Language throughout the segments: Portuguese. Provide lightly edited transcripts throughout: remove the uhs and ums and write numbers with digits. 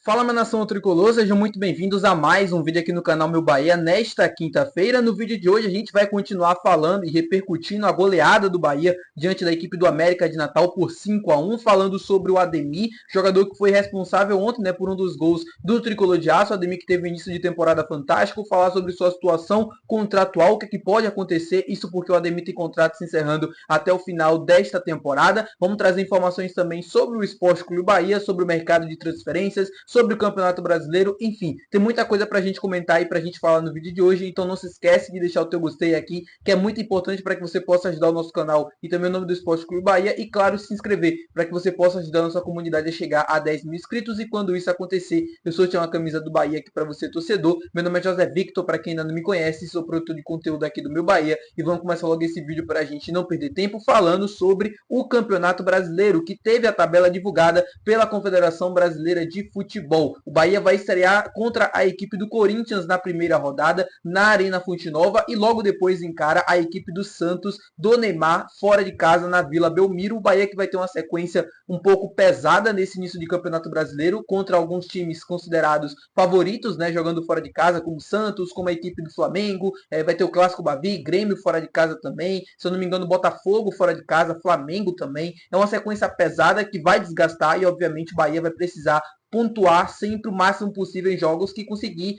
Fala, minha nação tricolor, sejam muito bem-vindos a mais um vídeo aqui no canal Meu Bahia nesta quinta-feira. No vídeo de hoje a gente vai continuar falando e repercutindo a goleada do Bahia diante da equipe do América de Natal por 5-1, falando sobre o Ademir, jogador que foi responsável ontem, por um dos gols do Tricolor de Aço. O Ademir que teve um início de temporada fantástico, falar sobre sua situação contratual, o que pode acontecer, isso porque o Ademir tem contrato se encerrando até o final desta temporada. Vamos trazer informações também sobre o Esporte Clube Bahia, sobre o mercado de transferências, sobre o Campeonato Brasileiro, enfim, tem muita coisa pra gente comentar e pra gente falar no vídeo de hoje, então não se esquece de deixar o teu gostei aqui, que é muito importante para que você possa ajudar o nosso canal e também o nome do Esporte Clube Bahia, e claro, se inscrever, para que você possa ajudar a nossa comunidade a chegar a 10 mil inscritos, e quando isso acontecer, eu sorteio uma camisa do Bahia aqui para você, torcedor. Meu nome é José Victor, para quem ainda não me conhece, sou produtor de conteúdo aqui do Meu Bahia, e vamos começar logo esse vídeo para a gente não perder tempo, falando sobre o Campeonato Brasileiro, que teve a tabela divulgada pela Confederação Brasileira de Futebol. O Bahia vai estrear contra a equipe do Corinthians na primeira rodada, na Arena Fonte Nova, e logo depois encara a equipe do Santos, do Neymar, fora de casa, na Vila Belmiro. O Bahia que vai ter uma sequência um pouco pesada nesse início de Campeonato Brasileiro, contra alguns times considerados favoritos, jogando fora de casa, como o Santos, como a equipe do Flamengo, vai ter o Clássico Bavi, Grêmio fora de casa também, se eu não me engano, Botafogo fora de casa, Flamengo também. É uma sequência pesada que vai desgastar, e obviamente o Bahia vai precisar pontuar sempre o máximo possível em jogos que conseguir,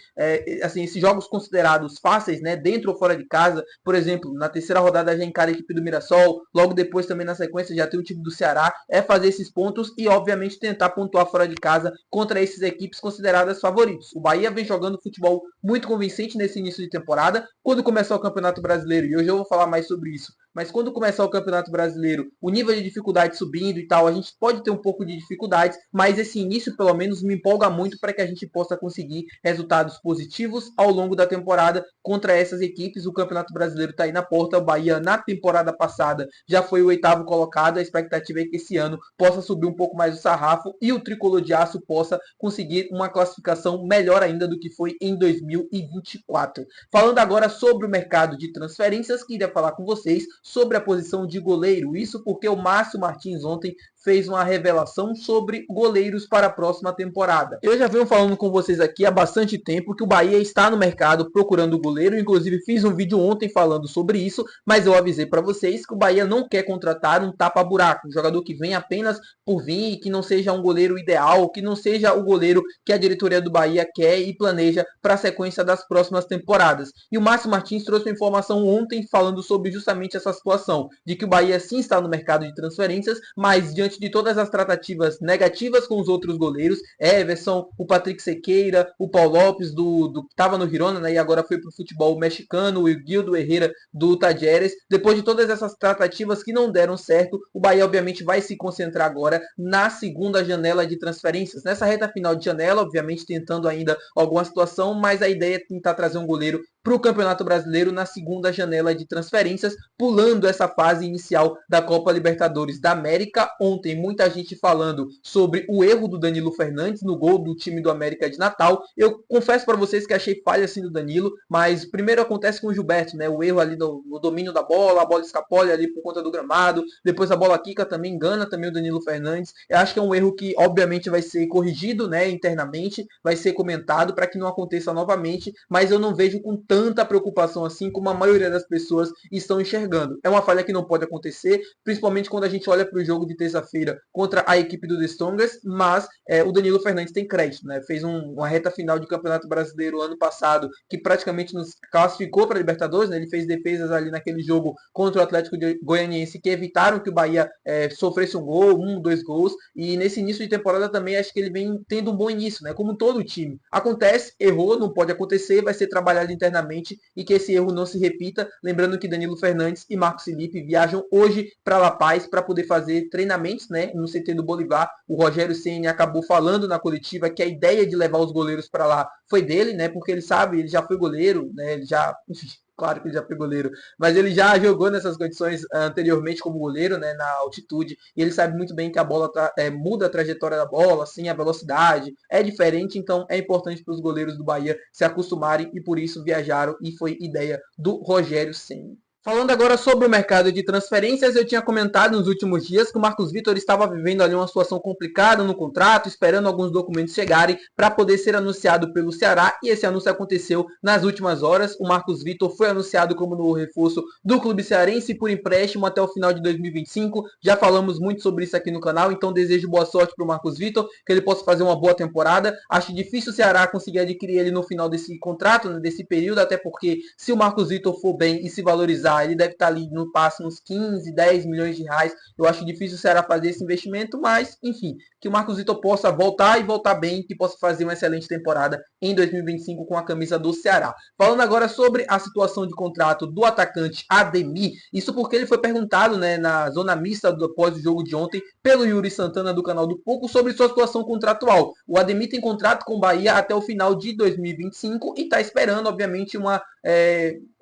assim, esses jogos considerados fáceis, dentro ou fora de casa. Por exemplo, na terceira rodada já encara a equipe do Mirassol, logo depois também na sequência já tem o time do Ceará, é fazer esses pontos e obviamente tentar pontuar fora de casa contra essas equipes consideradas favoritos. O Bahia vem jogando futebol muito convincente nesse início de temporada. Quando começar o Campeonato Brasileiro, e hoje eu vou falar mais sobre isso, mas quando começar o Campeonato Brasileiro, o nível de dificuldade subindo e tal, a gente pode ter um pouco de dificuldades, mas esse início pelo menos me empolga muito para que a gente possa conseguir resultados positivos ao longo da temporada contra essas equipes. O Campeonato Brasileiro está aí na porta. O Bahia na temporada passada já foi o oitavo colocado. A expectativa é que esse ano possa subir um pouco mais o sarrafo e o Tricolor de Aço possa conseguir uma classificação melhor ainda do que foi em 2024. Falando agora sobre o mercado de transferências, queria falar com vocês sobre a posição de goleiro. Isso porque o Márcio Martins ontem fez uma revelação sobre goleiros para a próxima temporada. Eu já venho falando com vocês aqui há bastante tempo que o Bahia está no mercado procurando goleiro, inclusive fiz um vídeo ontem falando sobre isso, mas eu avisei para vocês que o Bahia não quer contratar um tapa-buraco, um jogador que vem apenas por vir, que não seja um goleiro ideal, que não seja o goleiro que a diretoria do Bahia quer e planeja para a sequência das próximas temporadas. E o Márcio Martins trouxe uma informação ontem falando sobre justamente essa situação, de que o Bahia sim está no mercado de transferências, mas diante de todas as tratativas negativas com os outros goleiros, Everson, o Patrick Sequeira, o Paulo Lopes, que estava no Girona, e agora foi para o futebol mexicano, o Guildo Herrera do Tajeres. Depois de todas essas tratativas que não deram certo, o Bahia obviamente vai se concentrar agora na segunda janela de transferências. Nessa reta final de janela, obviamente tentando ainda alguma situação, mas a ideia é tentar trazer um goleiro para o Campeonato Brasileiro na segunda janela de transferências, pulando essa fase inicial da Copa Libertadores da América. Ontem muita gente falando sobre o erro do Danilo Fernandes no gol do time do América de Natal. Eu confesso para vocês que achei falha assim do Danilo, mas primeiro acontece com o Gilberto, o erro ali no domínio da bola, a bola escapole ali por conta do gramado, depois a bola quica também, engana também o Danilo Fernandes. Eu acho que é um erro que obviamente vai ser corrigido, internamente, vai ser comentado para que não aconteça novamente, mas eu não vejo com tanta preocupação assim como a maioria das pessoas estão enxergando. É uma falha que não pode acontecer, principalmente quando a gente olha para o jogo de terça-feira contra a equipe do The Strongest, mas o Danilo Fernandes tem crédito, fez uma reta final de Campeonato Brasileiro ano passado que praticamente nos classificou para a Libertadores, ele fez defesas ali naquele jogo contra o Atlético Goianiense que evitaram que o Bahia sofresse um gol, dois gols, e nesse início de temporada também acho que ele vem tendo um bom início, como todo o time. Acontece, errou, não pode acontecer, vai ser trabalhado internamente e que esse erro não se repita. Lembrando que Danilo Fernandes e Marcos Felipe viajam hoje para La Paz para poder fazer treinamentos, no CT do Bolivar. O Rogério Ceni acabou falando na coletiva que a ideia de levar os goleiros para lá foi dele, porque ele sabe, ele já foi goleiro, ele já, enfim, claro que ele já foi goleiro, mas ele já jogou nessas condições anteriormente como goleiro, na altitude, e ele sabe muito bem que a bola muda a trajetória da bola, assim, a velocidade é diferente, então é importante para os goleiros do Bahia se acostumarem, e por isso viajaram, e foi ideia do Rogério Ceni. Falando agora sobre o mercado de transferências, eu tinha comentado nos últimos dias que o Marcos Vitor estava vivendo ali uma situação complicada no contrato, esperando alguns documentos chegarem para poder ser anunciado pelo Ceará, e esse anúncio aconteceu nas últimas horas. O Marcos Vitor foi anunciado como novo reforço do clube cearense por empréstimo até o final de 2025. Já falamos muito sobre isso aqui no canal, então desejo boa sorte para o Marcos Vitor, que ele possa fazer uma boa temporada. Acho difícil o Ceará conseguir adquirir ele no final desse contrato, né, desse período, até porque se o Marcos Vitor for bem e se valorizar, ele deve estar ali no passe uns 15, 10 milhões de reais. Eu acho difícil o Ceará fazer esse investimento, mas, enfim, que o Marcos Vitor possa voltar e voltar bem, que possa fazer uma excelente temporada em 2025 com a camisa do Ceará. Falando agora sobre a situação de contrato do atacante Ademir, isso porque ele foi perguntado, né, na zona mista do após o jogo de ontem pelo Yuri Santana do canal do Pouco sobre sua situação contratual. O Ademir tem contrato com o Bahia até o final de 2025 e está esperando, obviamente,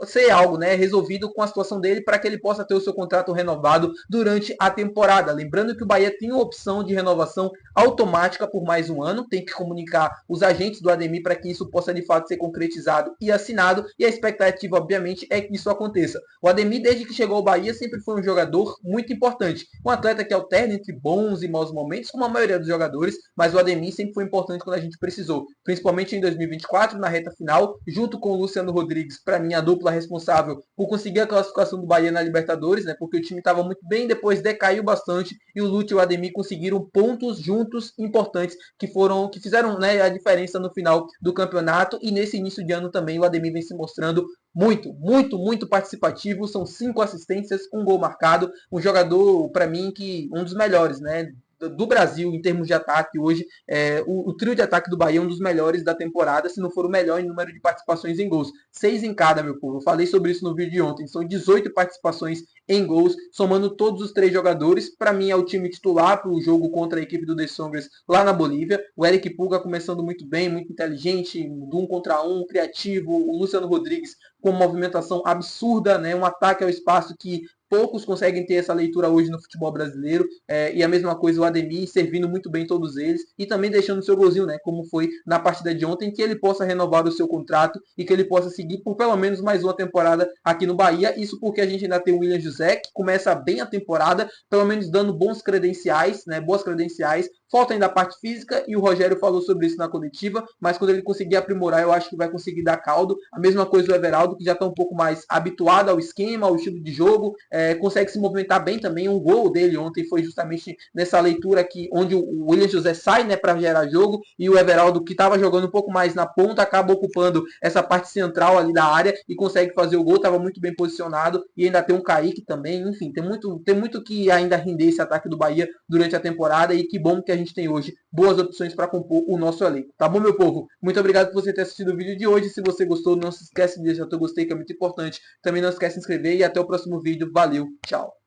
ser algo, né, resolvido com a situação dele para que ele possa ter o seu contrato renovado durante a temporada. Lembrando que o Bahia tem uma opção de renovação automática por mais um ano, tem que comunicar os agentes do Ademir para que isso possa de fato ser concretizado e assinado, e a expectativa, obviamente, é que isso aconteça. O Ademir, desde que chegou ao Bahia, sempre foi um jogador muito importante, um atleta que alterna entre bons e maus momentos, como a maioria dos jogadores, mas o Ademir sempre foi importante quando a gente precisou, principalmente em 2024, na reta final, junto com o Luciano Rodrigues, para mim a dupla responsável por conseguir a classificação do Bahia na Libertadores, né, porque o time estava muito bem, depois decaiu bastante, e o Lúcio e o Ademir conseguiram pontos juntos importantes que fizeram, né, a diferença no final do campeonato, e nesse início de ano também o Ademir vem se mostrando muito participativo. São 5 assistências, um gol marcado, um jogador, para mim, que um dos melhores, né, do Brasil em termos de ataque hoje. O trio de ataque do Bahia é um dos melhores da temporada, se não for o melhor em número de participações em gols. 6 em cada, meu povo. Eu falei sobre isso no vídeo de ontem. São 18 participações em gols, somando todos os 3 jogadores. Para mim é o time titular para o jogo contra a equipe do The Strongers lá na Bolívia. O Eric Pulga começando muito bem, muito inteligente, do 1 contra 1, criativo. O Luciano Rodrigues com movimentação absurda, né? Um ataque ao espaço que poucos conseguem ter essa leitura hoje no futebol brasileiro, e a mesma coisa o Ademir, servindo muito bem todos eles, e também deixando o seu golzinho, né, como foi na partida de ontem, que ele possa renovar o seu contrato e que ele possa seguir por pelo menos mais uma temporada aqui no Bahia. Isso porque a gente ainda tem o William José, que começa bem a temporada, pelo menos dando bons credenciais, né, boas credenciais. Falta ainda a parte física, e o Rogério falou sobre isso na coletiva, mas quando ele conseguir aprimorar, eu acho que vai conseguir dar caldo. A mesma coisa o Everaldo, que já está um pouco mais habituado ao esquema, ao estilo de jogo, consegue se movimentar bem também. Um gol dele ontem foi justamente nessa leitura aqui, onde o William José sai, né, para gerar jogo, e o Everaldo, que estava jogando um pouco mais na ponta, acaba ocupando essa parte central ali da área e consegue fazer o gol. Estava muito bem posicionado, e ainda tem um Kaique também. Enfim, tem muito que ainda render esse ataque do Bahia durante a temporada, e que bom que a gente tem hoje boas opções para compor o nosso elenco. Tá bom, meu povo? Muito obrigado por você ter assistido o vídeo de hoje. Se você gostou, não se esquece de deixar o teu gostei, que é muito importante. Também não esquece de se inscrever, e até o próximo vídeo. Valeu, tchau!